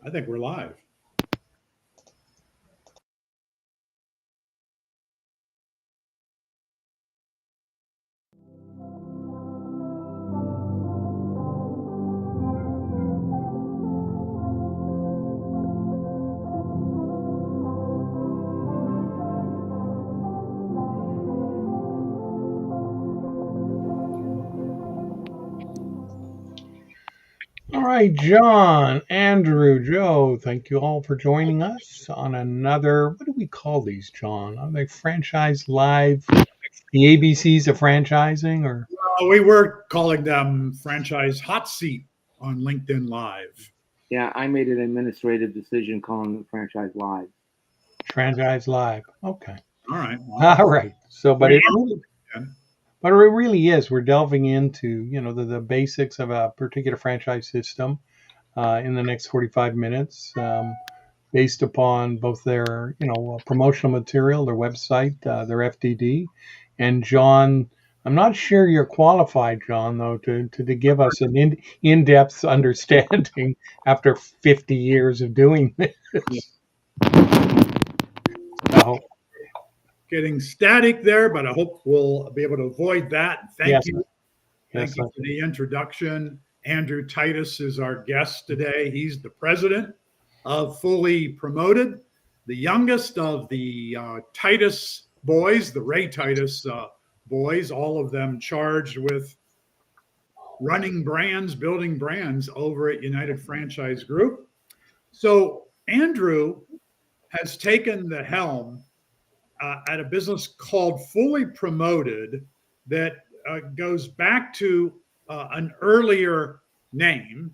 I think we're live. All right, John, Andrew, Joe, thank you all for joining us on another. What do we call these, John? Are they franchise live? The ABCs of franchising, or We were calling them franchise hot seat on LinkedIn Live. Yeah, I made an administrative decision calling the franchise live. franchise live? Okay, All right. Well, all right. So, we are. but it really is. We're delving into the basics of a particular franchise system in the next 45 minutes. Based upon both their promotional material, their website, their FDD, and John. I'm not sure you're qualified, John, though, to give us an in-depth understanding after 50 years of doing this. So, Getting static there, but I hope we'll be able to avoid that. Thank yes, you. yes, Thank you for the introduction. Andrew Titus is our guest today. He's the president of Fully Promoted, the youngest of the Titus boys, the Ray Titus boys, all of them charged with running brands, building brands over at United Franchise Group. So, Andrew has taken the helm at a business called Fully Promoted that goes back to an earlier name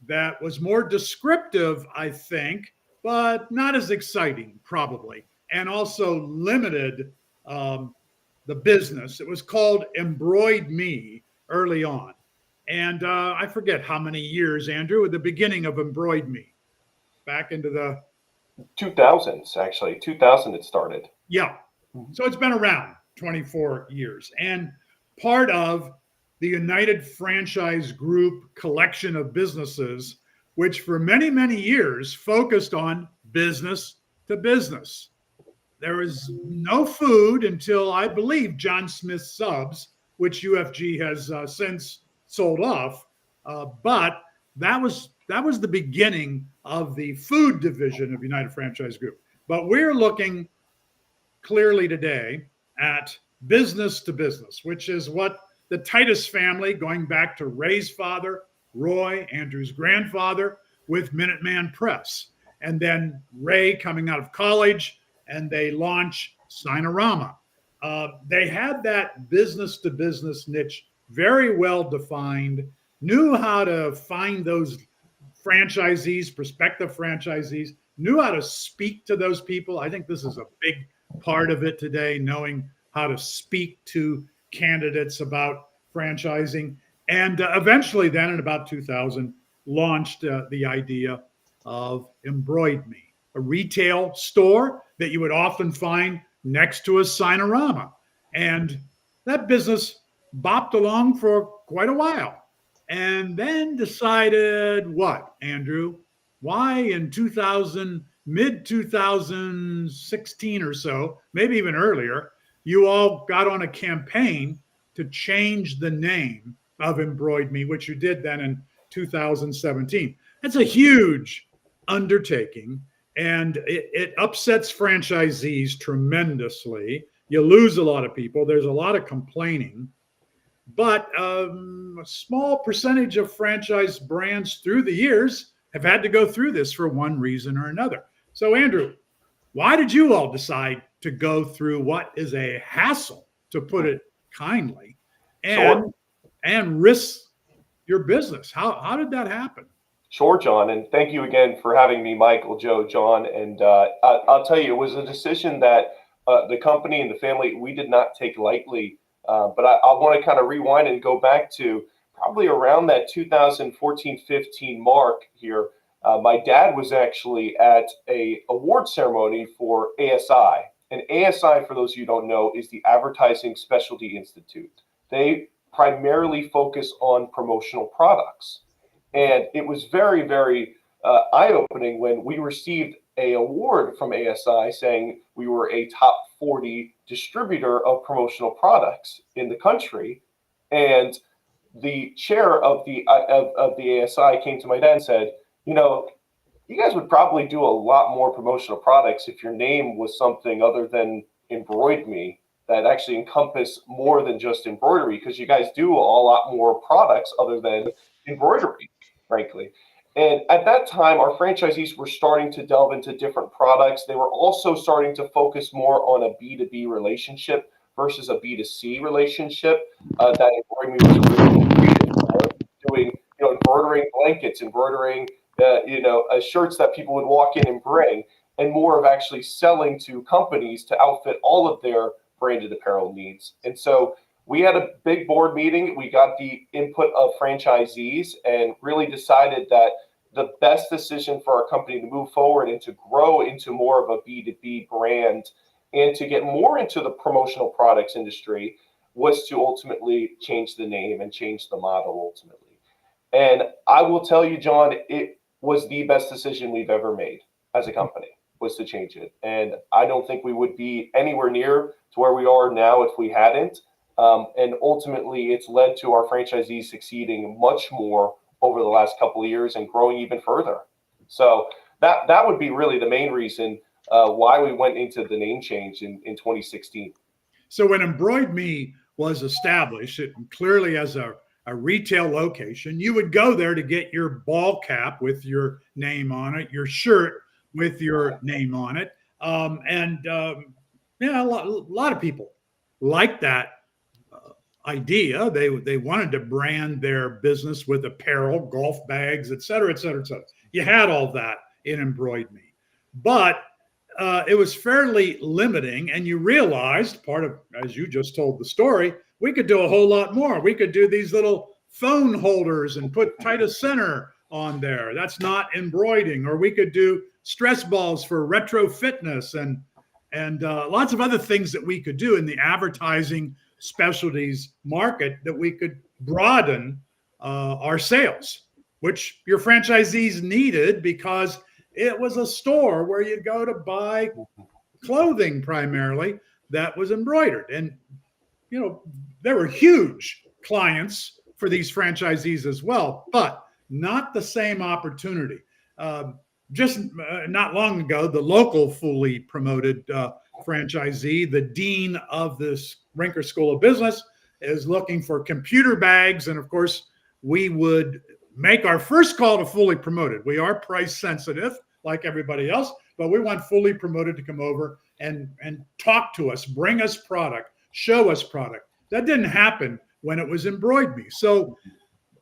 that was more descriptive, I think, but not as exciting, probably, and also limited the business. It was called Embroid Me early on. And I forget how many years, Andrew, at the beginning of Embroid Me, back into the 2000s, actually. 2000 it started. yeah. So it's been around 24 years and part of the United Franchise Group collection of businesses, which for many, many years focused on business to business. There was no food until I believe John Smith's Subs, which UFG has since sold off. But that was the beginning of the food division of United Franchise Group. But we're looking clearly today at business to business, which is what the Titus family, going back to Ray's father, Roy, Andrew's grandfather, with Minuteman Press. And then Ray coming out of college, and they launch Sinorama. They had that business to business niche very well defined, knew how to find those franchisees, prospective franchisees, knew how to speak to those people. I think this is a big part of it today, knowing how to speak to candidates about franchising. And eventually, then in about 2000, launched the idea of Embroid Me, a retail store that you would often find next to a Sinorama. And that business bopped along for quite a while and then decided what, Andrew? Why in 2000, mid 2016 or so, maybe even earlier, you all got on a campaign to change the name of Embroid Me, which you did then in 2017. That's a huge undertaking and it upsets franchisees tremendously. You lose a lot of people. There's a lot of complaining. But a small percentage of franchise brands through the years have had to go through this for one reason or another. So, Andrew, why did you all decide to go through what is a hassle, to put it kindly, and Sure. and risk your business? How did that happen? Sure, John. And thank you again for having me, Michael, Joe, John. And I'll tell you, it was a decision that the company and the family, we did not take lightly. But I want to kind of rewind and go back to probably around that 2014-15 mark here. My dad was actually at a award ceremony for ASI. And ASI, for those of you who don't know, is the Advertising Specialty Institute. They primarily focus on promotional products. And it was very, very eye-opening when we received a award from ASI saying we were a top 40 distributor of promotional products in the country. And the chair of the ASI came to my dad and said, you guys would probably do a lot more promotional products if your name was something other than Embroid Me, that actually encompass more than just embroidery, because you guys do a lot more products other than embroidery, frankly. And at that time, our franchisees were starting to delve into different products. They were also starting to focus more on a B2B relationship versus a B2C relationship. That embroidery was really created for doing, embroidering blankets, embroidering, shirts that people would walk in and bring, and more of actually selling to companies to outfit all of their branded apparel needs. And so we had a big board meeting. We got the input of franchisees and really decided that the best decision for our company to move forward and to grow into more of a B2B brand and to get more into the promotional products industry was to ultimately change the name and change the model ultimately. And I will tell you, John, it was the best decision we've ever made as a company, was to change it. And I don't think we would be anywhere near to where we are now if we hadn't. And ultimately, it's led to our franchisees succeeding much more over the last couple of years and growing even further. So that would be really the main reason why we went into the name change in 2016. So when Embroid Me was established, it clearly as a retail location, you would go there to get your ball cap with your name on it, your shirt with your name on it. A lot of people like that idea. They wanted to brand their business with apparel, golf bags, et cetera, et cetera, et cetera. You had all that in Embroid Me. But it was fairly limiting, and you realized, part of, as you just told the story, we could do a whole lot more. We could do these little phone holders and put Titus Center on there. That's not embroidering. Or we could do stress balls for retro fitness and lots of other things that we could do in the advertising specialties market that we could broaden our sales, which your franchisees needed because it was a store where you'd go to buy clothing primarily that was embroidered. And there were huge clients for these franchisees as well, but not the same opportunity. Just not long ago, the local fully promoted franchisee, the dean of this Rinker School of Business, is looking for computer bags. And of course, we would make our first call to fully promoted. We are price sensitive like everybody else, but we want fully promoted to come over and talk to us, bring us product, show us product. That didn't happen when it was Embroid Me. So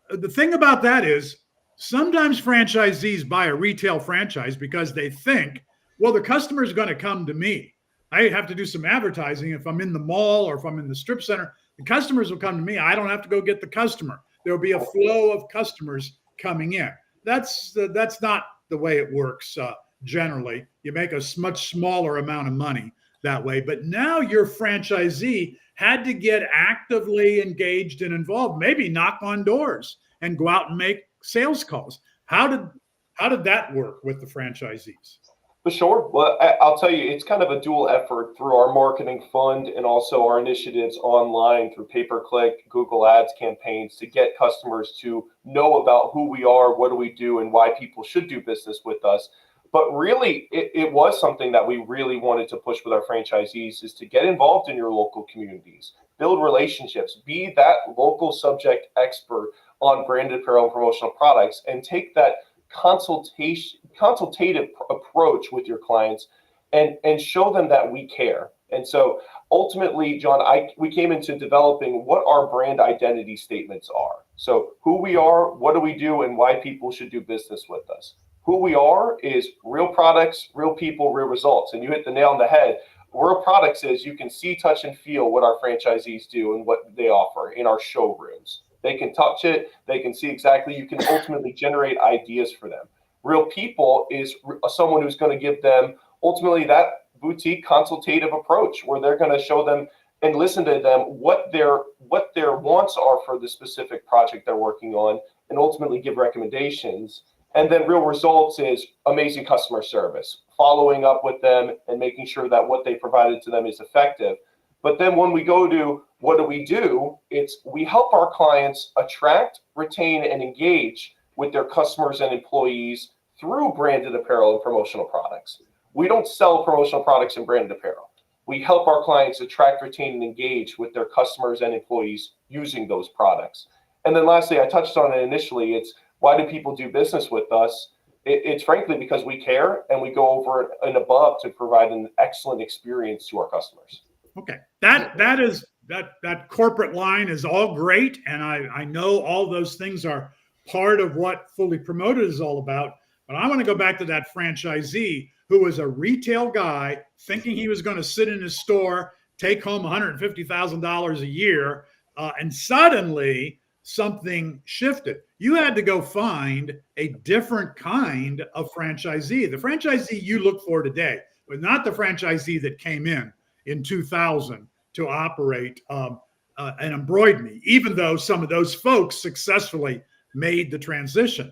the thing about that is sometimes franchisees buy a retail franchise because they think, well, the customer is going to come to me. I have to do some advertising. If I'm in the mall or if I'm in the strip center, the customers will come to me. I don't have to go get the customer. There'll be a flow of customers coming in. That's not the way it works generally. You make a much smaller amount of money that way. But now your franchisee had to get actively engaged and involved, maybe knock on doors and go out and make sales calls. How did that work with the franchisees? For sure. Well, I'll tell you, it's kind of a dual effort through our marketing fund and also our initiatives online through pay-per-click, Google Ads campaigns to get customers to know about who we are, what do we do, and why people should do business with us. But really, it was something that we really wanted to push with our franchisees, is to get involved in your local communities, build relationships, be that local subject expert on branded apparel and promotional products, and take that consultative approach with your clients and show them that we care. And so ultimately, John, we came into developing what our brand identity statements are. So who we are, what do we do, and why people should do business with us. Who we are is real products, real people, real results. And you hit the nail on the head. Real products is you can see, touch, and feel what our franchisees do and what they offer in our showrooms. They can touch it. They can see exactly. You can ultimately generate ideas for them. Real people is someone who's going to give them ultimately that boutique consultative approach where they're going to show them and listen to them what their wants are for the specific project they're working on and ultimately give recommendations. And then real results is amazing customer service, following up with them and making sure that what they provided to them is effective. But then when we go to what do, it's we help our clients attract, retain, and engage with their customers and employees through branded apparel and promotional products. We don't sell promotional products and branded apparel. We help our clients attract, retain, and engage with their customers and employees using those products. And then lastly, I touched on it initially, it's why do people do business with us? It's frankly because we care and we go over and above to provide an excellent experience to our customers. Okay, that corporate line is all great, and I know all those things are part of what Fully Promoted is all about. But I want to go back to that franchisee who was a retail guy thinking he was going to sit in his store, take home $150,000 a year, and suddenly something shifted. You had to go find a different kind of franchisee. The franchisee you look for today, but not the franchisee that came in 2000 to operate an embroidery me, even though some of those folks successfully made the transition.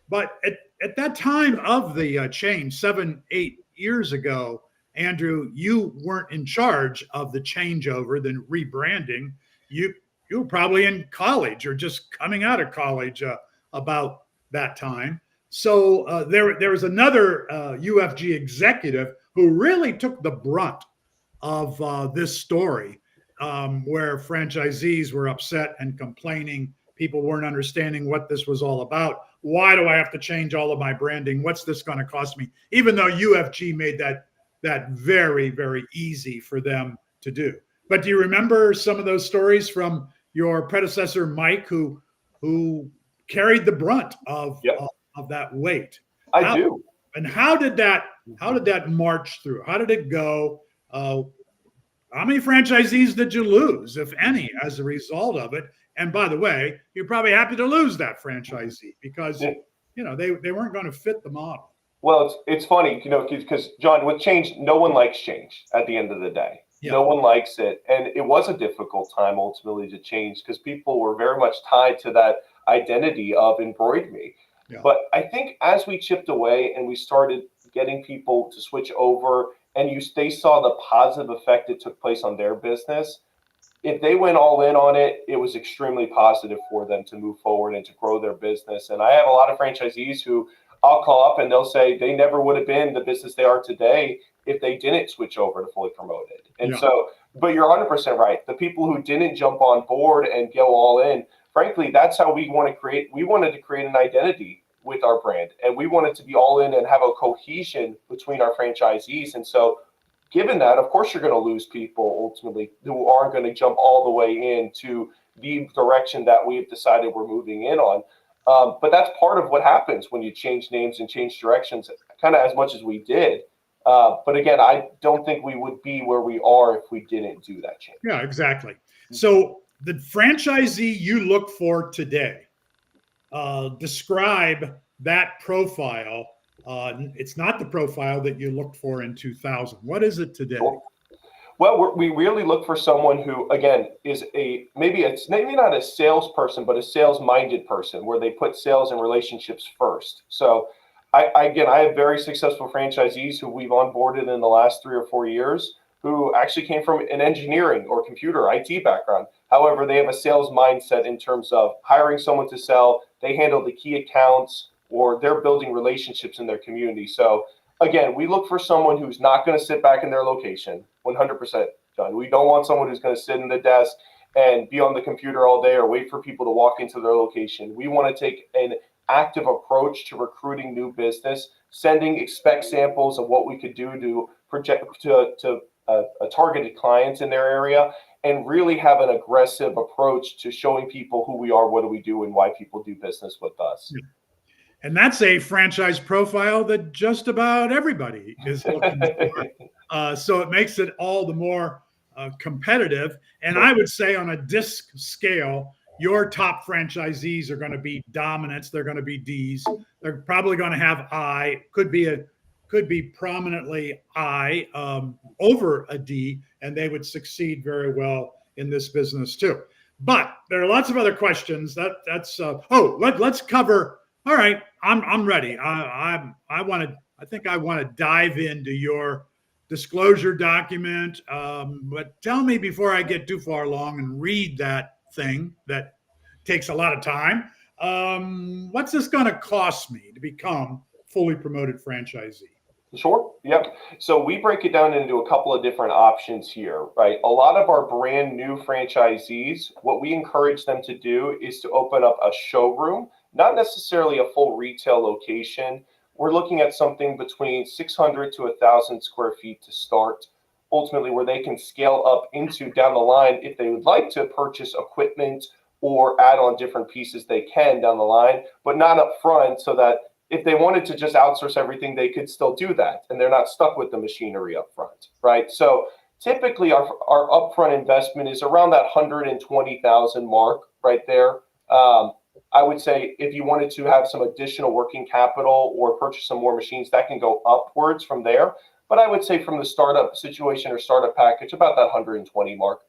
But at that time of the change, 7-8 years ago, Andrew, you weren't in charge of the changeover, the rebranding. You were probably in college or just coming out of college about that time. So there was another UFG executive who really took the brunt of this story, where franchisees were upset and complaining. People weren't understanding what this was all about. Why do I have to change all of my branding? What's this going to cost me? Even though UFG made that very, very easy for them to do. But do you remember some of those stories from your predecessor, Mike, who carried the brunt of that weight? I do. And how did that march through? How did it go? How many franchisees did you lose, if any, as a result of it? And by the way, you're probably happy to lose that franchisee because they weren't going to fit the model. Well, it's funny, because John, with change, no one likes change at the end of the day. Yeah. No one likes it. And it was a difficult time ultimately to change because people were very much tied to that identity of embroidered me. Yeah. But I think as we chipped away and we started getting people to switch over and they saw the positive effect it took place on their business, if they went all in on it, it was extremely positive for them to move forward and to grow their business. And I have a lot of franchisees who I'll call up and they'll say they never would have been the business they are today if they didn't switch over to Fully Promoted. And but you're 100% right. The people who didn't jump on board and go all in, frankly, that's how we want to create. We wanted to create an identity with our brand, and we wanted to be all in and have a cohesion between our franchisees. And so given that, of course, you're going to lose people ultimately who aren't going to jump all the way into the direction that we've decided we're moving in on. But that's part of what happens when you change names and change directions, kind of as much as we did. But again, I don't think we would be where we are if we didn't do that change. Yeah, exactly. So the franchisee you look for today, describe that profile. It's not the profile that you looked for in 2000. What is it today? Well, we really look for someone who, again, is maybe not a salesperson, but a sales-minded person where they put sales and relationships first. So I have very successful franchisees who we've onboarded in the last 3 or 4 years who actually came from an engineering or computer IT background. However, they have a sales mindset in terms of hiring someone to sell. They handle the key accounts, or they're building relationships in their community. So again, we look for someone who's not going to sit back in their location, 100%, John. We don't want someone who's going to sit in the desk and be on the computer all day or wait for people to walk into their location. We want to take an active approach to recruiting new business, sending spec samples of what we could do to project to targeted clients in their area, and really have an aggressive approach to showing people who we are, what do we do, and why people do business with us. Yeah. And that's a franchise profile that just about everybody is looking for. So it makes it all the more competitive. And I would say on a disc scale, your top franchisees are going to be dominants. They're going to be Ds. They're probably going to have I. Could be prominently I over a D, and they would succeed very well in this business too. But there are lots of other questions. Let's cover. All right, I'm ready. I think I want to dive into your disclosure document. But tell me before I get too far along and read that thing that takes a lot of time. What's this going to cost me to become fully promoted franchisee? Sure. Yep. So we break it down into a couple of different options here, right? A lot of our brand new franchisees, what we encourage them to do is to open up a showroom, not necessarily a full retail location. We're looking at something between 600 to 1,000 square feet to start, ultimately where they can scale up into down the line if they would like to purchase equipment or add on different pieces they can down the line, but not up front, so that if they wanted to just outsource everything, they could still do that, and they're not stuck with the machinery up front, right? So typically our upfront investment is around that 120,000 mark right there. I would say if you wanted to have some additional working capital or purchase some more machines, that can go upwards from there. But I would say from the startup situation or startup package, about that 120 mark.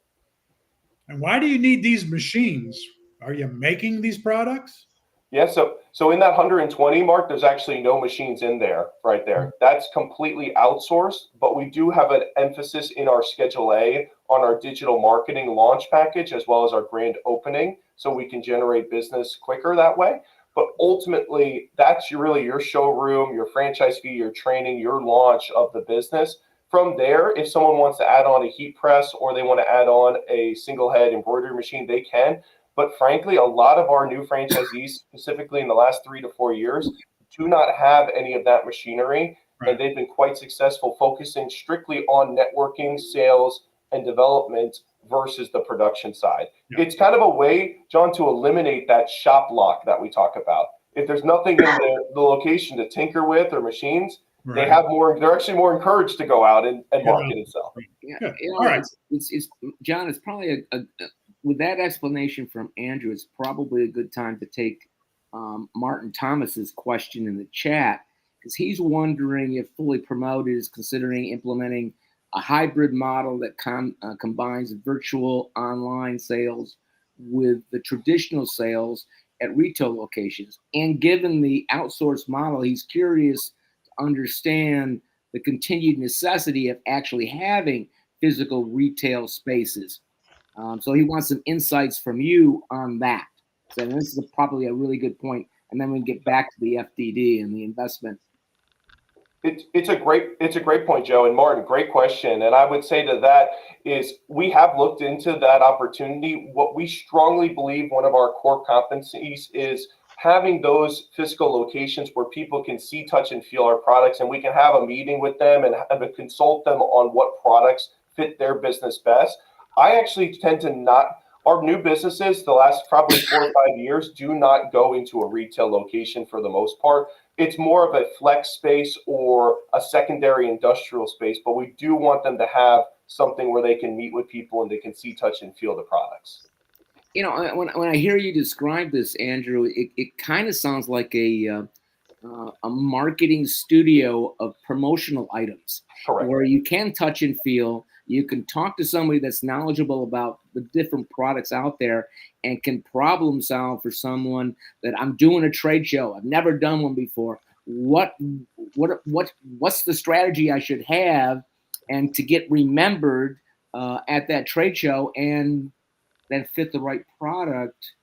And why do you need these machines? Are you making these products? Yeah, so in that 120 mark, there's actually no machines in there right there. That's completely outsourced, but we do have an emphasis in our Schedule A on our digital marketing launch package as well as our grand opening, so we can generate business quicker that way. But ultimately, that's really your showroom, your franchise fee, your training, your launch of the business. From there, if someone wants to add on a heat press or they want to add on a single head embroidery machine, they can. But frankly, a lot of our new franchisees, specifically in the last 3 to 4 years, do not have any of that machinery. Right. And they've been quite successful focusing strictly on networking, sales, and development versus the production side. Yeah. It's kind of a way, John, to eliminate that shop lock that we talk about. If there's nothing in the location to tinker with or machines, Right. they're actually more encouraged to go out and market and sell. Yeah, Good. you know, All right. it's John. It's probably with that explanation from Andrew, it's probably a good time to take Martin Thomas's question in the chat, because he's wondering if Fully Promoted is considering implementing a hybrid model that combines virtual online sales with the traditional sales at retail locations. And given the outsourced model, he's curious to understand the continued necessity of actually having physical retail spaces. So he wants some insights from you on that. So this is probably a really good point. And then we can get back to the FDD and the investment. It's a great point, Joe, and Martin, great question. And I would say to that is we have looked into that opportunity. What we strongly believe one of our core competencies is having those physical locations where people can see, touch, and feel our products, and we can have a meeting with them and consult them on what products fit their business best. I actually tend to not. Our new businesses, the last probably 4 or 5 years, do not go into a retail location for the most part. It's more of a flex space or a secondary industrial space, but we do want them to have something where they can meet with people and they can see, touch, and feel the products. You know, when I hear you describe this, Andrew, it kind of sounds like a marketing studio of promotional items. Correct. Where you can touch and feel. You can talk to somebody that's knowledgeable about the different products out there and can problem solve for someone that I'm doing a trade show. I've never done one before. What's the strategy I should have and to get remembered at that trade show and then fit the right product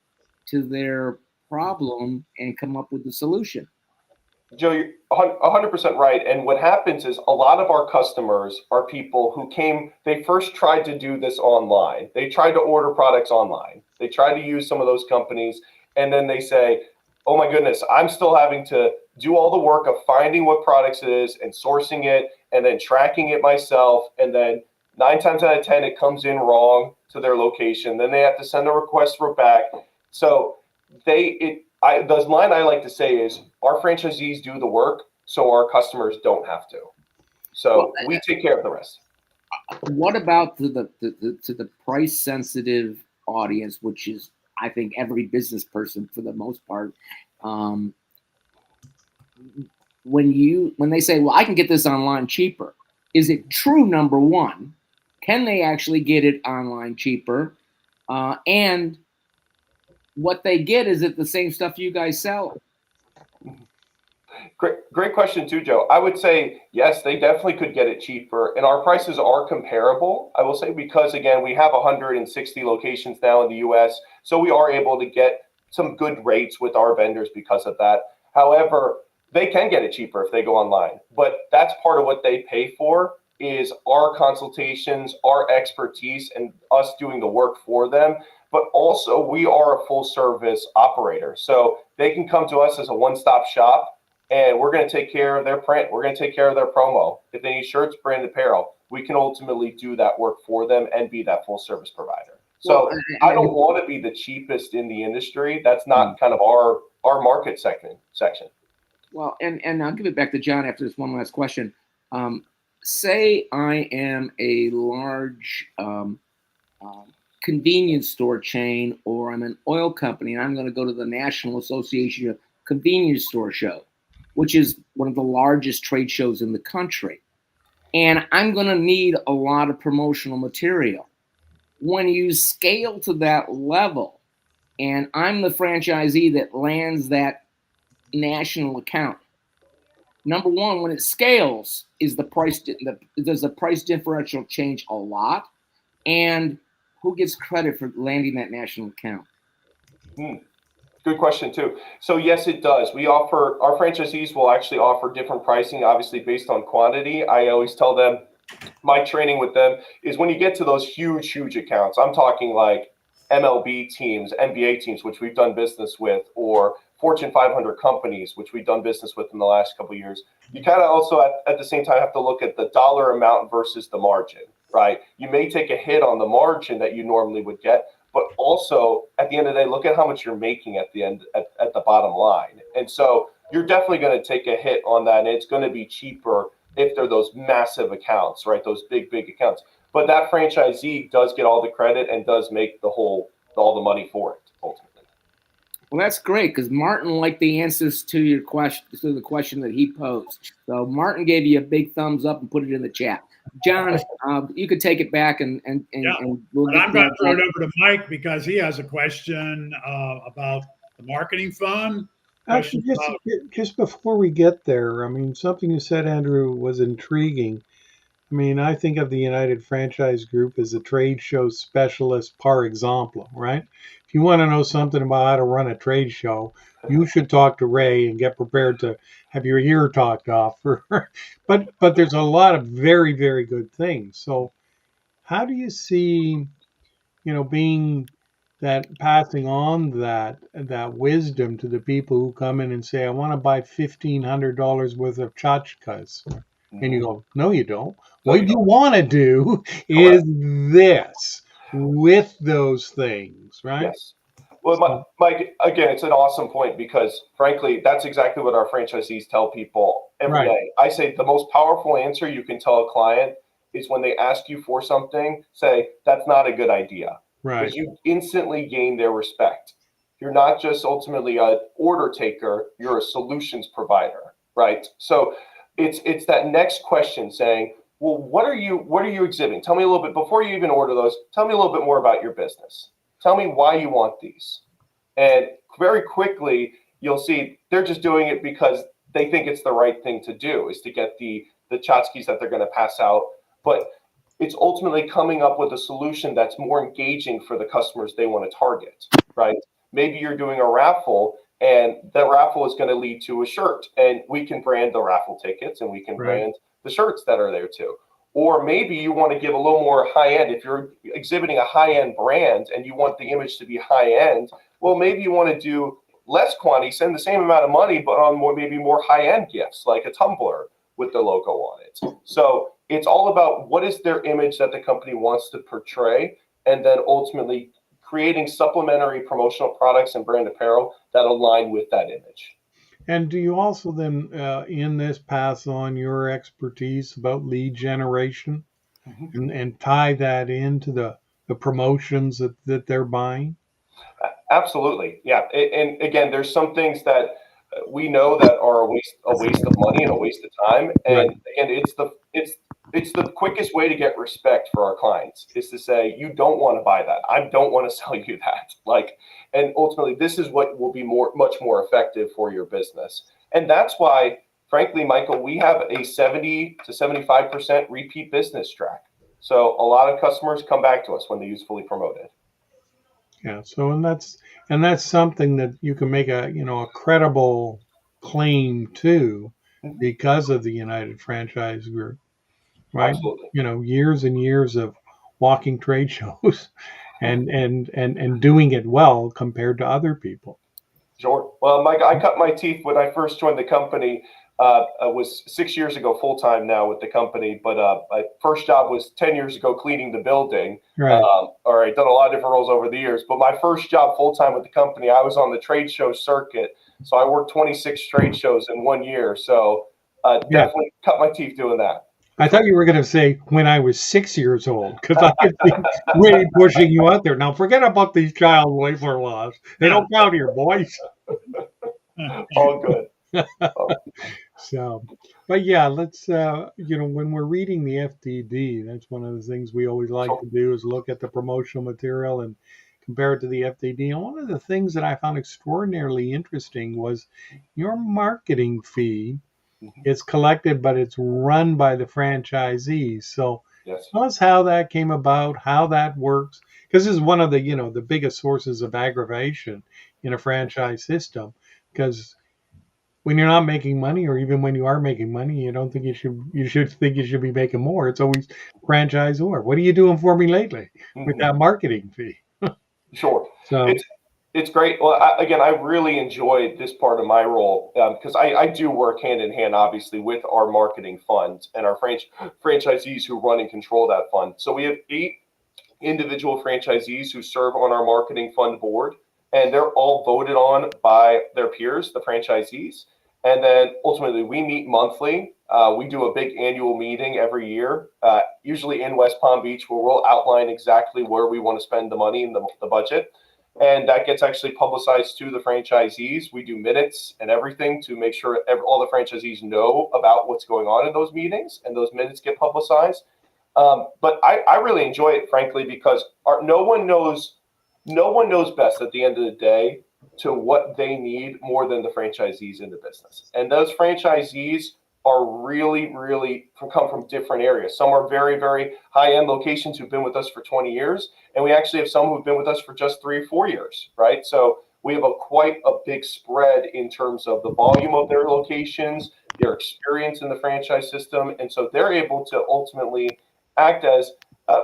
to their problem and come up with the solution. Joe, you're 100% right. And what happens is a lot of our customers are people who they first tried to do this online. They tried to order products online. They tried to use some of those companies. And then they say, oh my goodness, I'm still having to do all the work of finding what products it is and sourcing it and then tracking it myself. And then 9 times out of 10, it comes in wrong to their location. Then they have to send a request for it back. So the line I like to say is our franchisees do the work so our customers don't have to. So we take care of the rest. What about to the price sensitive audience, which is, I think, every business person for the most part? When they say, well, I can get this online cheaper, is it true, number one? Can they actually get it online cheaper? And what they get, is it the same stuff you guys sell? Great question too, Joe. I would say yes, they definitely could get it cheaper, and our prices are comparable. I will say because again, we have 160 locations now in the U.S., so we are able to get some good rates with our vendors because of that. However, they can get it cheaper if they go online, but that's part of what they pay for is our consultations, our expertise, and us doing the work for them. But also, we are a full service operator, so they can come to us as a one-stop shop, and we're going to take care of their print. We're going to take care of their promo. If they need shirts, brand apparel, we can ultimately do that work for them and be that full service provider. So Well, I don't want to be the cheapest in the industry. That's not kind of our market section. Well, and I'll give it back to John after this one last question. Say I am a large convenience store chain, or I'm an oil company, and I'm going to go to the National Association of Convenience Store Show, which is one of the largest trade shows in the country. And I'm going to need a lot of promotional material. When you scale to that level, and I'm the franchisee that lands that national account, number one, when it scales, does the price differential change a lot? And who gets credit for landing that national account? Good question too. So yes, it does. Our franchisees will actually offer different pricing, obviously based on quantity. I always tell them, my training with them is when you get to those huge accounts, I'm talking like MLB teams, NBA teams, which we've done business with, or Fortune 500 companies, which we've done business with in the last couple of years. You kind of also at the same time have to look at the dollar amount versus the margin, right? You may take a hit on the margin that you normally would get, but also at the end of the day, look at how much you're making at the end, at the bottom line. And so you're definitely going to take a hit on that, and it's going to be cheaper if they're those massive accounts, right? Those big accounts. But that franchisee does get all the credit and does make all the money for it ultimately. Well, that's great because Martin liked the answers to your question, to the question that he posed. So Martin gave you a big thumbs up and put it in the chat. John, you could take it back and we'll get. I'm going to throw it over to Mike because he has a question about the marketing fund. Actually, just before we get there, I mean, something you said, Andrew, was intriguing. I mean, I think of the United Franchise Group as a trade show specialist par example, right? If you want to know something about how to run a trade show, you should talk to Ray and get prepared to have your ear talked off. But there's a lot of very, very good things. So how do you see, being that passing on that wisdom to the people who come in and say, I want to buy $1,500 worth of tchotchkes. And you go, no, you don't. What you want to do is this with those things, right? Yes. Well, Mike, again, it's an awesome point because, frankly, that's exactly what our franchisees tell people every day. I say the most powerful answer you can tell a client is when they ask you for something, say, that's not a good idea. Right. Because you instantly gain their respect. You're not just ultimately an order taker, you're a solutions provider, right? So it's that next question saying, well, what are you exhibiting? Tell me a little bit, before you even order those, tell me a little bit more about your business. Tell me why you want these. And very quickly, you'll see they're just doing it because they think it's the right thing to do, is to get the tchotchkes that they're going to pass out. But it's ultimately coming up with a solution that's more engaging for the customers they want to target, right? Maybe you're doing a raffle, and the raffle is going to lead to a shirt, and we can brand the raffle tickets and we can brand the shirts that are there too. Or maybe you want to give a little more high end. If you're exhibiting a high end brand and you want the image to be high end, well, maybe you want to do less quantity, spend the same amount of money, but on maybe more high end gifts like a tumbler with the logo on it. So it's all about what is their image that the company wants to portray, and then ultimately creating supplementary promotional products and brand apparel that align with that image. And do you also then, in this, pass on your expertise about lead generation and tie that into the promotions that they're buying? Absolutely, yeah. And again, there's some things that we know that are a waste of money and a waste of time. And again, it's the quickest way to get respect for our clients is to say, you don't want to buy that. I don't want to sell you that. And ultimately, this is what will be much more effective for your business. And that's why, frankly, Michael, we have a 70 to 75% repeat business track. So a lot of customers come back to us when they use Fully Promoted. Yeah. So and that's something that you can make a credible claim to because of the United Franchise Group, right? Absolutely. Years and years of walking trade shows and doing it well compared to other people. Sure. Well, Mike, I cut my teeth when I first joined the company. It was 6 years ago, full time now with the company. But my first job was 10 years ago, cleaning the building. Right. Or I've done a lot of different roles over the years. But my first job full time with the company, I was on the trade show circuit. So I worked 26 trade shows in 1 year. So definitely cut my teeth doing that. I thought you were going to say when I was 6 years old, because I could be really pushing you out there. Now, forget about these child welfare laws. They don't count here, boys. All good. So, but yeah, let's, when we're reading the FDD, that's one of the things we always like to do is look at the promotional material and compare it to the FDD. And one of the things that I found extraordinarily interesting was your marketing fee. It's collected, but it's run by the franchisees. So Yes. tell us how that came about, how that works, because this is one of the biggest sources of aggravation in a franchise system. Because when you're not making money, or even when you are making money, you don't think you should think you should be making more. It's always franchisor. What are you doing for me lately with that marketing fee? Sure. So It's great. Well, I really enjoyed this part of my role because I do work hand in hand, obviously, with our marketing fund and our franchisees who run and control that fund. So we have 8 individual franchisees who serve on our marketing fund board, and they're all voted on by their peers, the franchisees. And then ultimately, we meet monthly. We do a big annual meeting every year, usually in West Palm Beach, where we'll outline exactly where we want to spend the money in the budget. And that gets actually publicized to the franchisees. We do minutes and everything to make sure all the franchisees know about what's going on in those meetings, and those minutes get publicized. But I really enjoy it, frankly, because no one knows best at the end of the day to what they need more than the franchisees in the business. And those franchisees are really, really come from different areas. Some are very, very high-end locations who've been with us for 20 years. And we actually have some who've been with us for just 3 or 4 years, right? So we have quite a big spread in terms of the volume of their locations, their experience in the franchise system. And so they're able to ultimately act as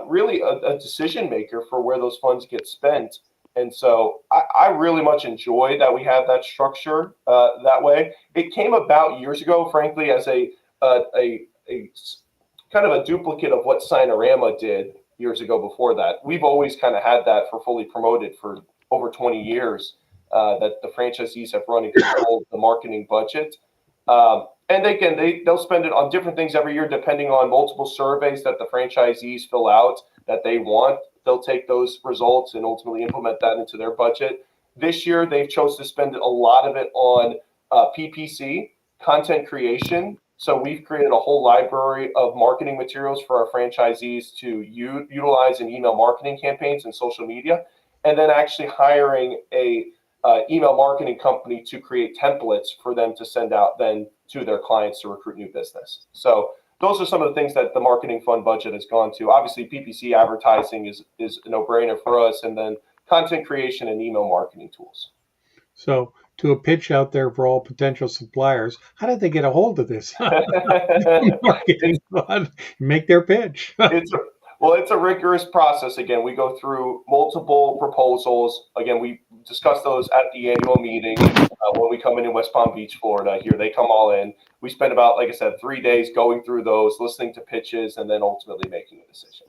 really a decision maker for where those funds get spent. And so I really much enjoy that we have that structure that way. It came about years ago, frankly, as a kind of a duplicate of what Sinorama did years ago before that. We've always kind of had that for Fully Promoted for over 20 years, that the franchisees have run and controlled the marketing budget. And they'll spend it on different things every year, depending on multiple surveys that the franchisees fill out that they want. They'll take those results and ultimately implement that into their budget. This year, they've chose to spend a lot of it on PPC, content creation. So we've created a whole library of marketing materials for our franchisees to utilize in email marketing campaigns and social media, and then actually hiring a email marketing company to create templates for them to send out then to their clients to recruit new business. So those are some of the things that the marketing fund budget has gone to. Obviously, PPC advertising is a no-brainer for us, and then content creation and email marketing tools. So to a pitch out there for all potential suppliers, how did they get a hold of this? Marketing fund, make their pitch. It's a rigorous process. Again, we go through multiple proposals. Again, we discuss those at the annual meeting when we come in West Palm Beach, Florida. Here, they come all in. We spend about, like I said, 3 days going through those, listening to pitches, and then ultimately making a decision.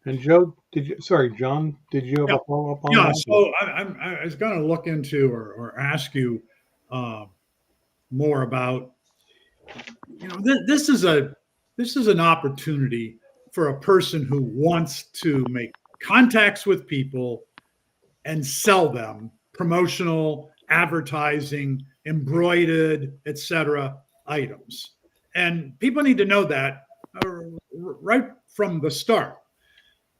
And Joe, John, did you have a follow-up on that? So I was going to look into or ask you more about, this is an opportunity for a person who wants to make contacts with people and sell them promotional, advertising, embroidered, etc. items. And people need to know that right from the start.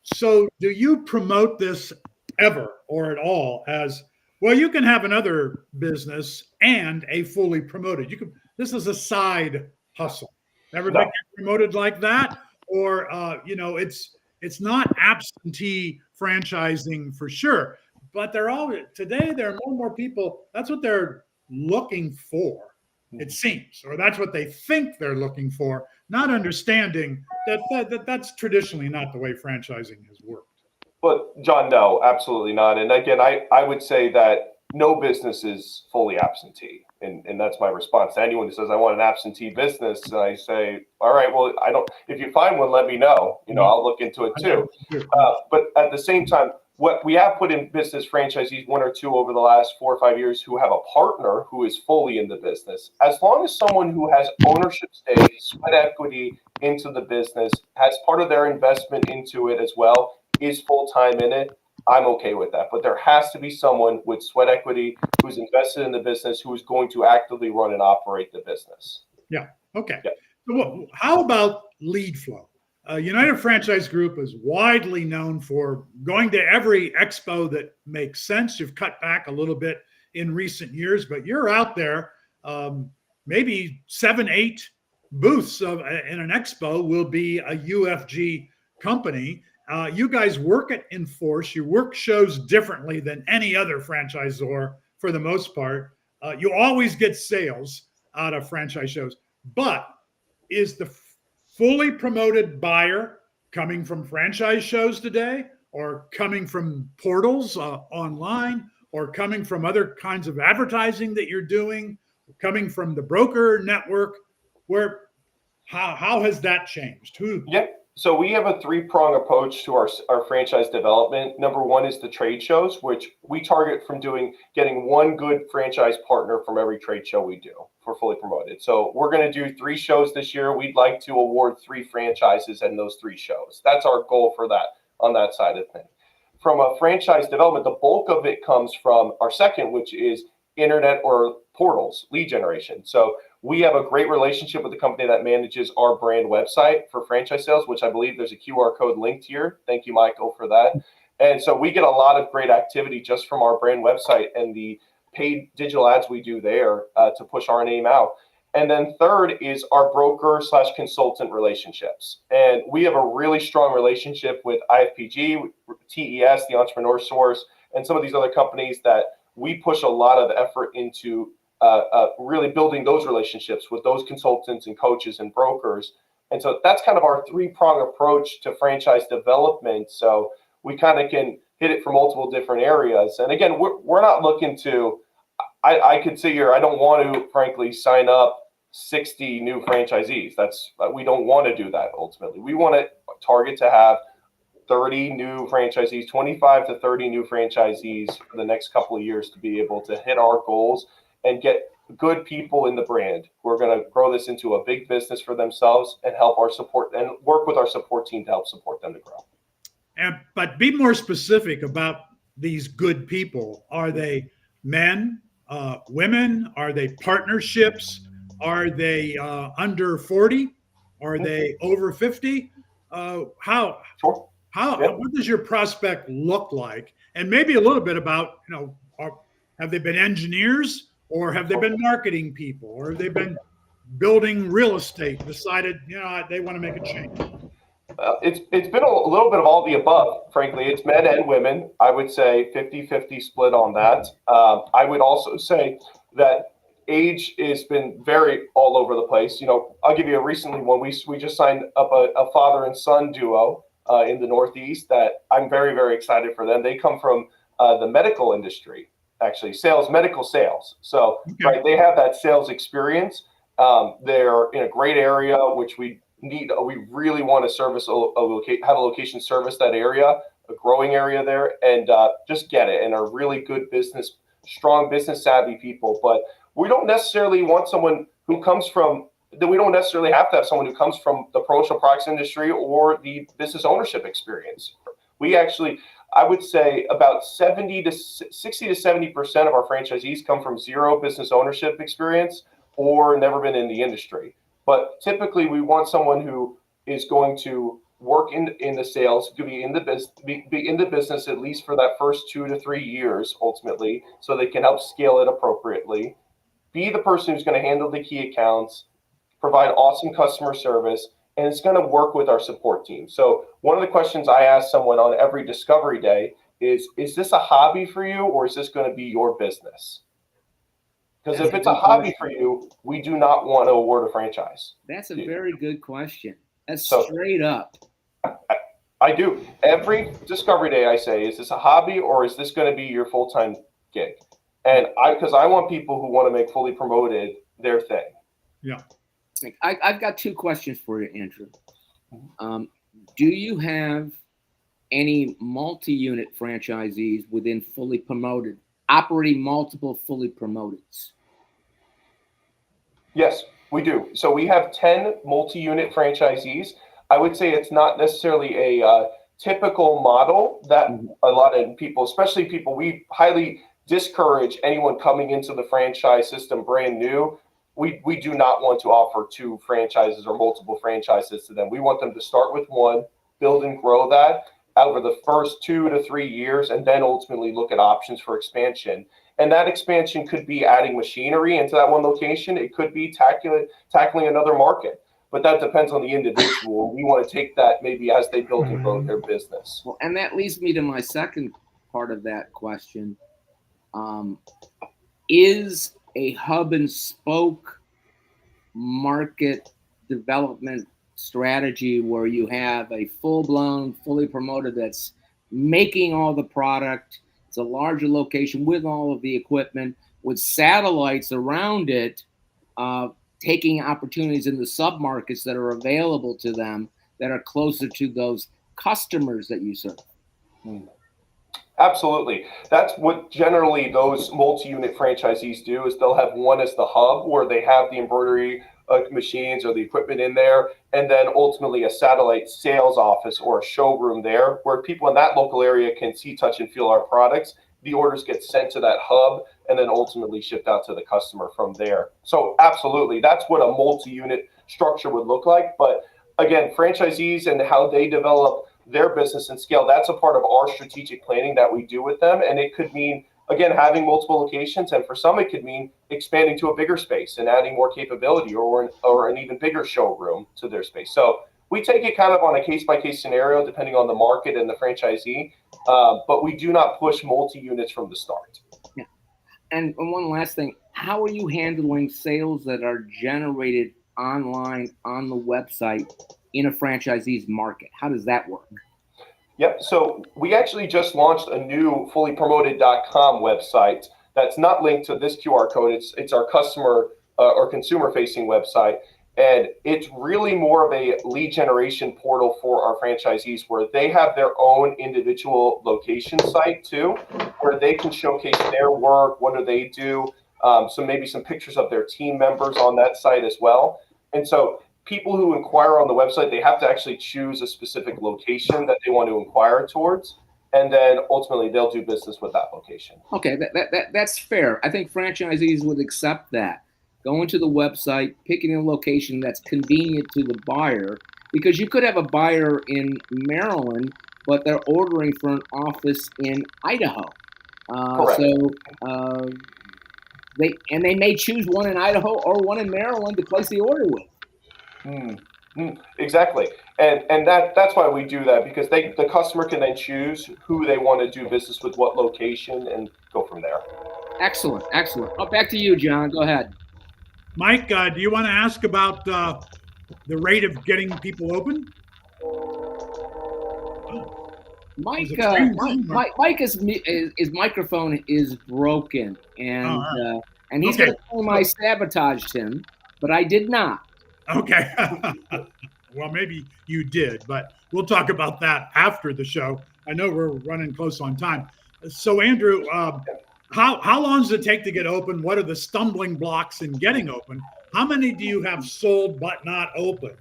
So do you promote this ever or at all as, Well, you can have another business and a fully promoted. You can. This is a side hustle. Ever been promoted like that? Or it's not absentee franchising for sure. But today there are more and more people. That's what they're looking for. It seems, or that's what they think they're looking for, not understanding that's traditionally not the way franchising has worked. But John, no, absolutely not. And again, I would say that no business is fully absentee. And that's my response to anyone who says, I want an absentee business. And I say, all right, well, if you find one, let me know. I'll look into it too. But at the same time, what we have put in business franchisees, one or two over the last 4 or 5 years, who have a partner who is fully in the business. As long as someone who has ownership stake, sweat equity into the business, has part of their investment into it as well, is full-time in it, I'm okay with that. But there has to be someone with sweat equity who's invested in the business, who is going to actively run and operate the business. Yeah. Okay. Yeah. So how about lead flow? United Franchise Group is widely known for going to every expo that makes sense. You've cut back a little bit in recent years, but you're out there. Maybe 7, 8 booths in an expo will be a UFG company. You guys work at Enforce. You work shows differently than any other franchisor for the most part. You always get sales out of franchise shows. But is the fully promoted buyer coming from franchise shows today, or coming from portals online, or coming from other kinds of advertising that you're doing, coming from the broker network? How has that changed? Yep. So we have a 3-prong approach to our franchise development. Number one is the trade shows, which we target from getting one good franchise partner from every trade show we do for fully promoted. So we're going to do 3 shows this year. We'd like to award 3 franchises in those 3 shows. That's our goal for that on that side of things. From a franchise development, the bulk of it comes from our second, which is internet or portals, lead generation. So we have a great relationship with the company that manages our brand website for franchise sales, which I believe there's a QR code linked here. Thank you, Michael, for that. And so we get a lot of great activity just from our brand website and the paid digital ads we do there to push our name out. And then third is our broker/consultant relationships. And we have a really strong relationship with IFPG, TES, the Entrepreneur Source, and some of these other companies that we push a lot of effort into really building those relationships with those consultants and coaches and brokers. And so that's kind of our 3-prong approach to franchise development. So we kind of can hit it from multiple different areas. And again, we're not looking to, I could sit here, I don't want to, frankly, sign up 60 new franchisees. We don't want to do that ultimately. We want to target to have 30 new franchisees, 25 to 30 new franchisees for the next couple of years to be able to hit our goals and get good people in the brand who are going to grow this into a big business for themselves and help our support and work with our support team to help support them to grow. But be more specific about these good people. Are they men, women? Are they partnerships? Are they under 40? Are they over 50? Sure. What does your prospect look like? And maybe a little bit about, have they been engineers, or have they been marketing people, or have they been building real estate, decided, they want to make a change? It's been a little bit of all the above, frankly. It's men and women. I would say 50-50 split on that. I would also say that age has been very all over the place. I'll give you a recently one. We just signed up a father and son duo in the Northeast that I'm very, very excited for them. They come from the medical industry, actually, medical sales. So right, they have that sales experience. They're in a great area, which we really want to service have a location service that area, a growing area there, and just get it. And are really good strong business savvy people. But we don't necessarily want someone who comes from. We don't necessarily have to have someone who comes from the promotional products industry or the business ownership experience. We actually, I would say about 60 to 70% of our franchisees come from zero business ownership experience or never been in the industry. But typically we want someone who is going to work in the sales, could be in the business at least for that first 2 to 3 years, ultimately, so they can help scale it appropriately. Be the person who's going to handle the key accounts, provide awesome customer service, and it's going to work with our support team. So one of the questions I ask someone on every discovery day is this a hobby for you, or is this going to be your business? Because if it's a hobby for you, we do not want to award a franchise. That's a very good question. That's So- straight up. I do. Every discovery day I say, is this a hobby or is this going to be your full-time gig? And because I want people who want to make fully promoted their thing. Yeah. I've got two questions for you, Andrew. Do you have any multi-unit franchisees within fully promoted, operating multiple fully promoteds? Yes, we do. So we have 10 multi-unit franchisees. I would say it's not necessarily a typical model that a lot of people, especially people, we highly discourage anyone coming into the franchise system brand new. We do not want to offer 2 franchises or multiple franchises to them. We want them to start with 1, build and grow that over the first 2 to 3 years, and then ultimately look at options for expansion. And that expansion could be adding machinery into that one location. It could be tackling another market. But that depends on the individual. We want to take that maybe as they build and grow their business. Well, and that leads me to my second part of that question. Is a hub and spoke market development strategy where you have a full-blown, fully promoted that's making all the product, it's a larger location with all of the equipment, with satellites around it, taking opportunities in the sub-markets that are available to them that are closer to those customers that you serve? Absolutely. That's what generally those multi-unit franchisees do, is they'll have one as the hub where they have the embroidery machines or the equipment in there, and then ultimately a satellite sales office or a showroom there where people in that local area can see, touch, and feel our products. The orders get sent to that hub and then ultimately shipped out to the customer from there. So absolutely, that's what a multi-unit structure would look like. But again, franchisees and how they develop their business and scale, that's a part of our strategic planning that we do with them. And it could mean, again, having multiple locations. And for some, it could mean expanding to a bigger space and adding more capability or an even bigger showroom to their space. So we take it kind of on a case-by-case scenario, depending on the market and the franchisee. But we do not push multi-units from the start. Yeah. And one last thing, how are you handling sales that are generated online on the website in a franchisee's market? How does that work? Yep. So we actually just launched a new fullypromoted.com website that's not linked to this QR code. It's our customer or consumer-facing website. And it's really more of a lead generation portal for our franchisees where they have their own individual location site too, where they can showcase their work, what do they do, so maybe some pictures of their team members on that site as well. And so people who inquire on the website, they have to actually choose a specific location that they want to inquire towards. And then ultimately they'll do business with that location. Okay, that's fair. I think franchisees would accept that. Going to the website, picking a location that's convenient to the buyer, because you could have a buyer in Maryland, but they're ordering for an office in Idaho. Correct. So they may choose one in Idaho or one in Maryland to place the order with. Exactly. And that's why we do that, because the customer can then choose who they want to do business with, what location, and go from there. Excellent. Oh, back to you, John. Go ahead. Mike, do you want to ask about the rate of getting people open? Mike, his microphone is broken, and he's going to claim I sabotaged him, but I did not. Okay. Well, maybe you did, but we'll talk about that after the show. I know we're running close on time. So, Andrew, how long does it take to get open? What are the stumbling blocks in getting open? How many do you have sold but not open?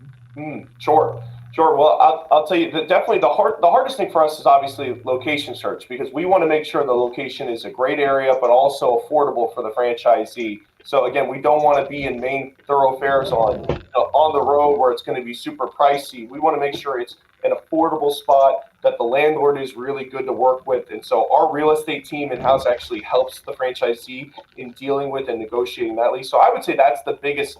Sure. Sure. Well, I'll tell you that definitely the hardest thing for us is obviously location search, because we want to make sure the location is a great area, but also affordable for the franchisee. So again, we don't want to be in main thoroughfares on the road where it's going to be super pricey. We want to make sure it's an affordable spot, that the landlord is really good to work with. And so our real estate team in-house actually helps the franchisee in dealing with and negotiating that lease. So I would say that's the biggest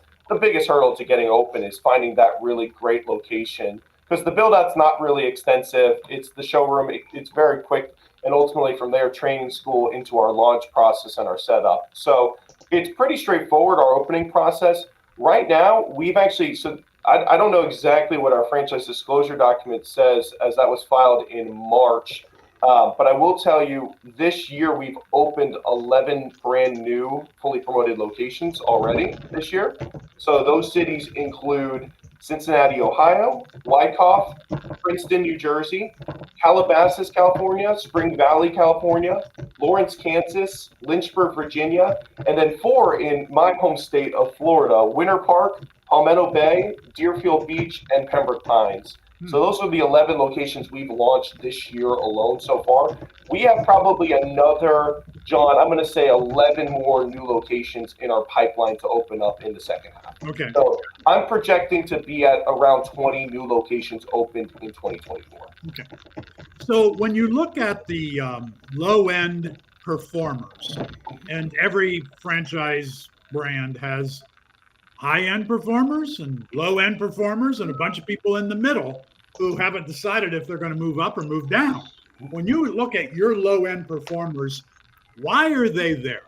hurdle to getting open, is finding that really great location, because the build out's not really extensive. It's the showroom. It's very quick. And ultimately from there, training school into our launch process and our setup. So it's pretty straightforward, our opening process. Right now, we've actually, I don't know exactly what our franchise disclosure document says, as that was filed in March. But I will tell you, this year we've opened 11 brand new, fully promoted locations already this year. So those cities include Cincinnati, Ohio, Wyckoff, Princeton, New Jersey, Calabasas, California, Spring Valley, California, Lawrence, Kansas, Lynchburg, Virginia, and then 4 in my home state of Florida: Winter Park, Palmetto Bay, Deerfield Beach, and Pembroke Pines. So those are the 11 locations we've launched this year alone so far. We have probably another, John, I'm going to say 11 more new locations in our pipeline to open up in the second half. Okay. So I'm projecting to be at around 20 new locations opened in 2024. Okay. So when you look at the low-end performers, and every franchise brand has high-end performers and low-end performers and a bunch of people in the middle who haven't decided if they're going to move up or move down. When you look at your low-end performers, why are they there?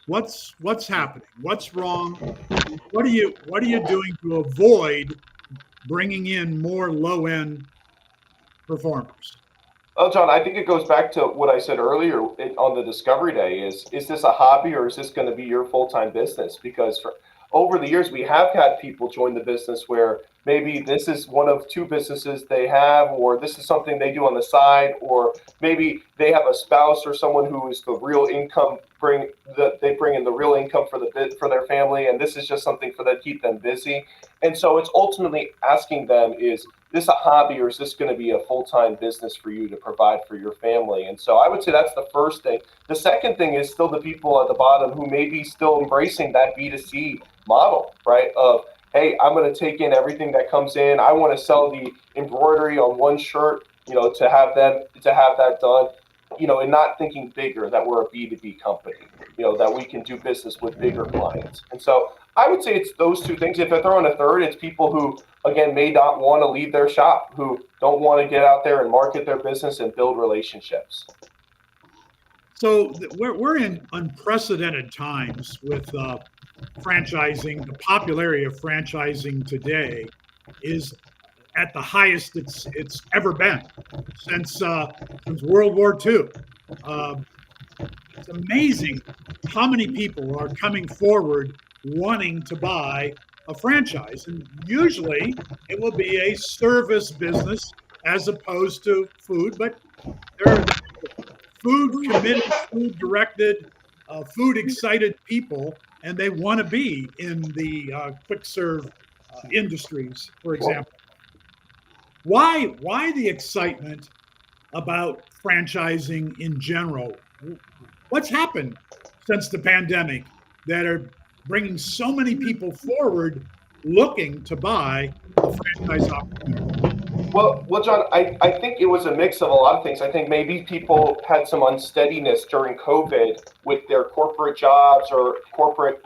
What's happening? What's wrong? What are you doing to avoid bringing in more low-end performers? Oh, John, I think it goes back to what I said earlier on the Discovery Day: is this a hobby, or is this going to be your full-time business? Because over the years, we have had people join the business where maybe this is one of 2 businesses they have, or this is something they do on the side, or maybe they have a spouse or someone who is the real income, they bring in the real income for their family, and this is just something for them to keep them busy. And so it's ultimately asking them, is this a hobby, or is this going to be a full-time business for you to provide for your family? And so I would say that's the first thing. The second thing is still the people at the bottom who may be still embracing that B2C model, right? Of, hey, I'm going to take in everything that comes in. I want to sell the embroidery on one shirt, to have that done, and not thinking bigger, that we're a B2B company, that we can do business with bigger clients. And so I would say it's those 2 things. If I throw in a third, it's people who, again, may not want to leave their shop, who don't want to get out there and market their business and build relationships. So we're in unprecedented times with franchising. The popularity of franchising today is at the highest it's ever been since World War II. It's amazing how many people are coming forward wanting to buy a franchise, and usually it will be a service business as opposed to food, but there are food committed, food directed, food excited people, and they want to be in the quick serve industries, for example. Why the excitement about franchising in general? What's happened since the pandemic that are bringing so many people forward looking to buy a franchise opportunity? Well, John, I think it was a mix of a lot of things. I think maybe people had some unsteadiness during COVID with their corporate jobs or corporate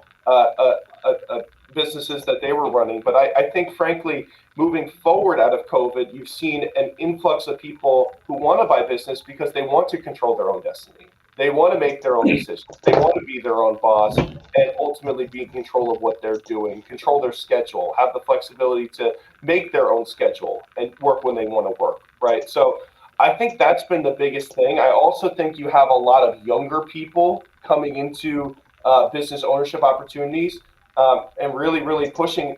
businesses that they were running. But I think, frankly, moving forward out of COVID, you've seen an influx of people who want to buy business because they want to control their own destiny. They want to make their own decisions. They want to be their own boss and ultimately be in control of what they're doing, control their schedule, have the flexibility to make their own schedule and work when they want to work, right? So I think that's been the biggest thing. I also think you have a lot of younger people coming into business ownership opportunities and really pushing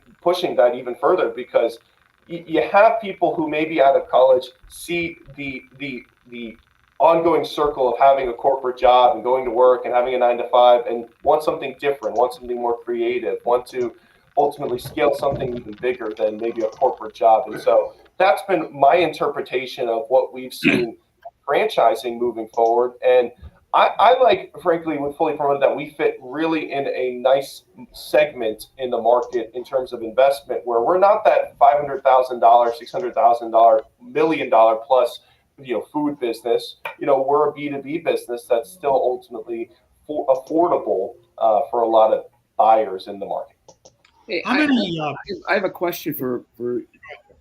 that even further, because you have people who may be out of college, see the ongoing circle of having a corporate job and going to work and having a 9-to-5, and want something different, want something more creative, want to ultimately scale something even bigger than maybe a corporate job. And so that's been my interpretation of what we've seen franchising moving forward. And I like, frankly, with Fully Promoted, that we fit really in a nice segment in the market in terms of investment, where we're not that $500,000, $600,000, $1 million plus, food business. We're a B2B business that's still ultimately affordable for a lot of buyers in the market. Hey, How many? I have a question for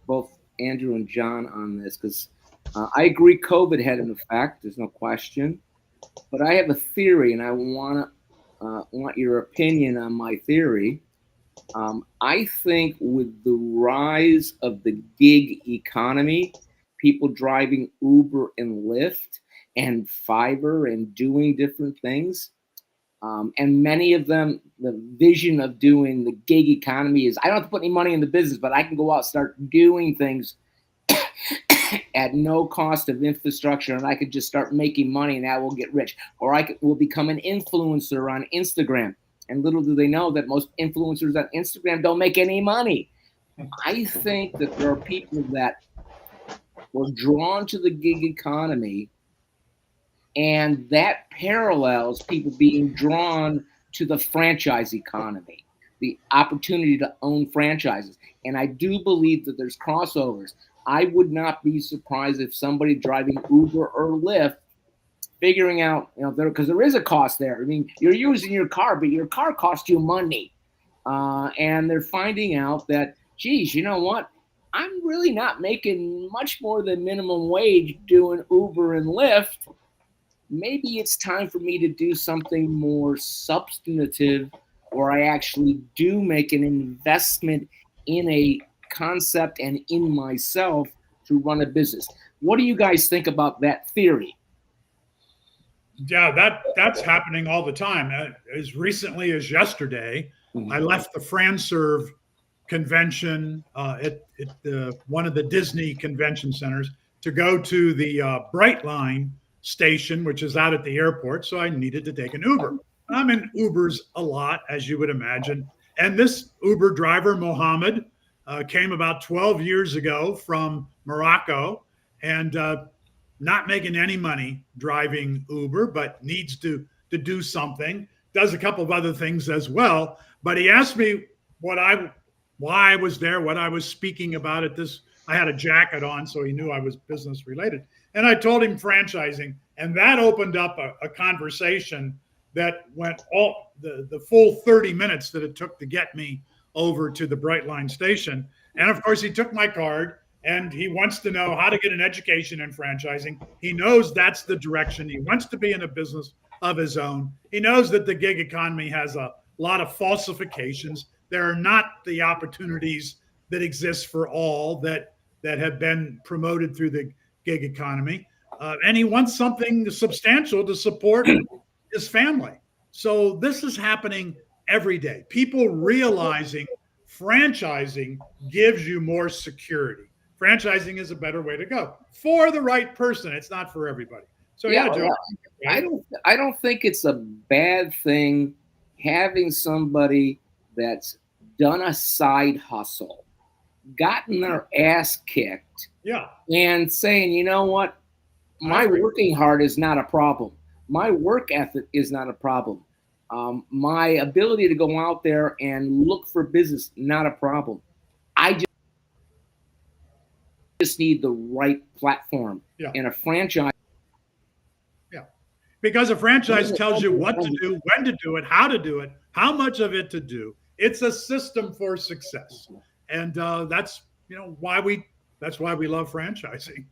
both Andrew and John on this, because I agree COVID had an effect. There's no question. But I have a theory, and I want your opinion on my theory. I think with the rise of the gig economy, people driving Uber and Lyft and Fiverr and doing different things, and many of them, the vision of doing the gig economy is, I don't have to put any money in the business, but I can go out and start doing things at no cost of infrastructure, and I could just start making money, and I will get rich. Or will become an influencer on Instagram. And little do they know that most influencers on Instagram don't make any money. I think that there are people that were drawn to the gig economy, and that parallels people being drawn to the franchise economy, the opportunity to own franchises. And I do believe that there's crossovers. I would not be surprised if somebody driving Uber or Lyft, figuring out, because there is a cost there. I mean, you're using your car, but your car costs you money. And they're finding out that, geez, you know what? I'm really not making much more than minimum wage doing Uber and Lyft. Maybe it's time for me to do something more substantive, or I actually do make an investment in a concept and in myself to run a business. What do you guys think about that theory? Yeah, that's happening all the time. As recently as yesterday, I left the Franchisor convention at one of the Disney convention centers to go to the Brightline station, which is out at the airport. So I needed to take an Uber. I'm in Ubers a lot, as you would imagine. And this Uber driver, Mohammed, came about 12 years ago from Morocco, and not making any money driving Uber, but needs to do something. Does a couple of other things as well. But he asked me why I was there, what I was speaking about at this. I had a jacket on, so he knew I was business related. And I told him franchising, and that opened up a conversation that went all the full 30 minutes that it took to get me over to the Brightline station. And of course, he took my card, and he wants to know how to get an education in franchising. He knows that's the direction. He wants to be in a business of his own. He knows that the gig economy has a lot of falsifications. There are not the opportunities that exist for all that have been promoted through the gig economy. And he wants something substantial to support his family. So this is happening every day. People realizing franchising gives you more security. Franchising is a better way to go for the right person. It's not for everybody. So yeah, Joe. I don't think it's a bad thing having somebody that's done a side hustle, gotten their ass kicked, and saying, you know what, my working hard is not a problem. My work ethic is not a problem. My ability to go out there and look for business, not a problem. I just need the right platform. And a franchise. Yeah. Because a franchise tells you what to do, when to do it, how to do it, how much of it to do. It's a system for success. And that's why we love franchising.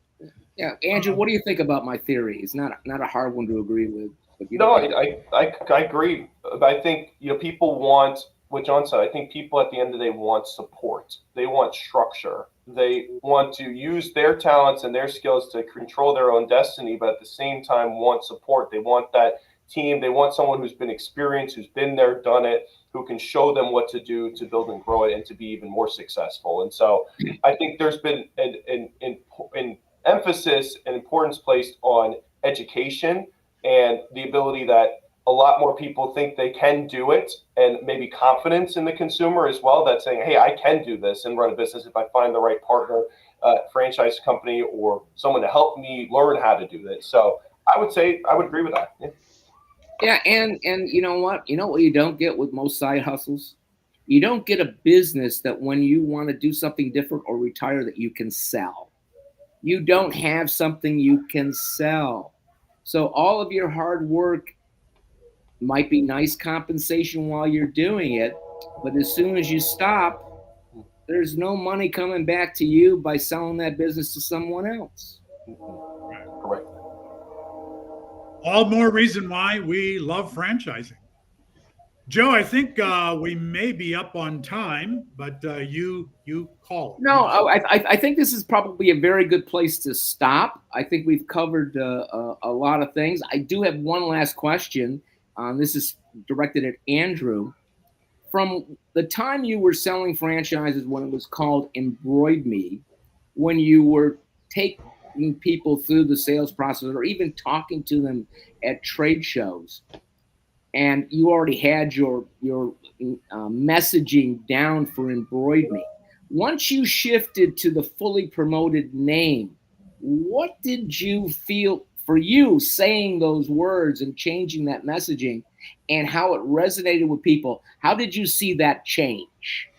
Yeah, Andrew, what do you think about my theory? It's not a hard one to agree with. But I agree. I think people want what John said. I think people at the end of the day want support. They want structure. They want to use their talents and their skills to control their own destiny, but at the same time want support. They want that team. They want someone who's been experienced, who's been there, done it, who can show them what to do to build and grow it and to be even more successful. And so I think there's been an emphasis and importance placed on education and the ability that a lot more people think they can do it, and maybe confidence in the consumer as well, that's saying, hey, I can do this and run a business if I find the right partner franchise company or someone to help me learn how to do this. So I would say I would agree with that. Yeah. Yeah, and you know what? You know what you don't get with most side hustles? You don't get a business that when you want to do something different or retire that you can sell. You don't have something you can sell. So all of your hard work might be nice compensation while you're doing it, but as soon as you stop, there's no money coming back to you by selling that business to someone else. Correct. All more reason why we love franchising. Joe, I think we may be up on time, but you call it. No, I think this is probably a very good place to stop. I think we've covered a lot of things. I do have one last question. This is directed at Andrew. From the time you were selling franchises when it was called Embroid Me, when you were taking people through the sales process or even talking to them at trade shows, and you already had your messaging down for Embroid Me. Once you shifted to the fully promoted name, what did you feel for you saying those words and changing that messaging and how it resonated with people? How did you see that change?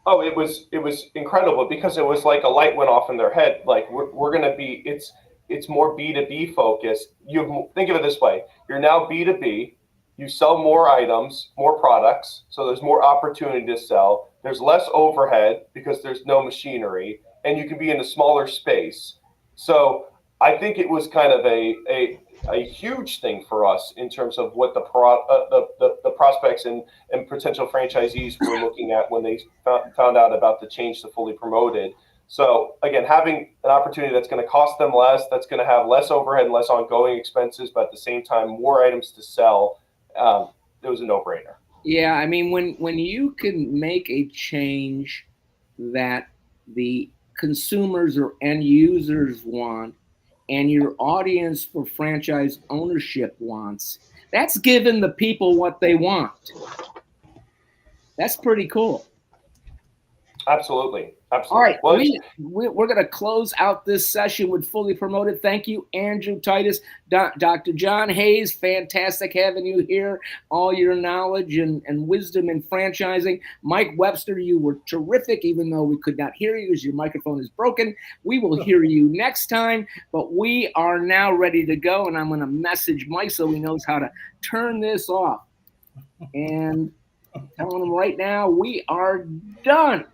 Oh, it was incredible because it was like a light went off in their head. Like we're going to be it's more B2B focused. You think of it this way: you're now B2B. You sell more items, more products, so there's more opportunity to sell. There's less overhead because there's no machinery, and you can be in a smaller space. So I think it was kind of a huge thing for us in terms of what the prospects and potential franchisees were looking at when they found out about the change to fully promoted. So again, having an opportunity that's going to cost them less, that's going to have less overhead and less ongoing expenses, but at the same time, more items to sell, it was a no-brainer. Yeah, I mean, when you can make a change that the consumers or end users want and your audience for franchise ownership wants, that's giving the people what they want. That's pretty cool. Absolutely. All right, Well, we're going to close out this session with Fully Promoted. Thank you, Andrew Titus, Dr. John Hayes. Fantastic having you here. All your knowledge and wisdom in franchising. Mike Webster, you were terrific, even though we could not hear you as your microphone is broken. We will hear you next time, but we are now ready to go, and I'm going to message Mike so he knows how to turn this off. And telling him right now, we are done.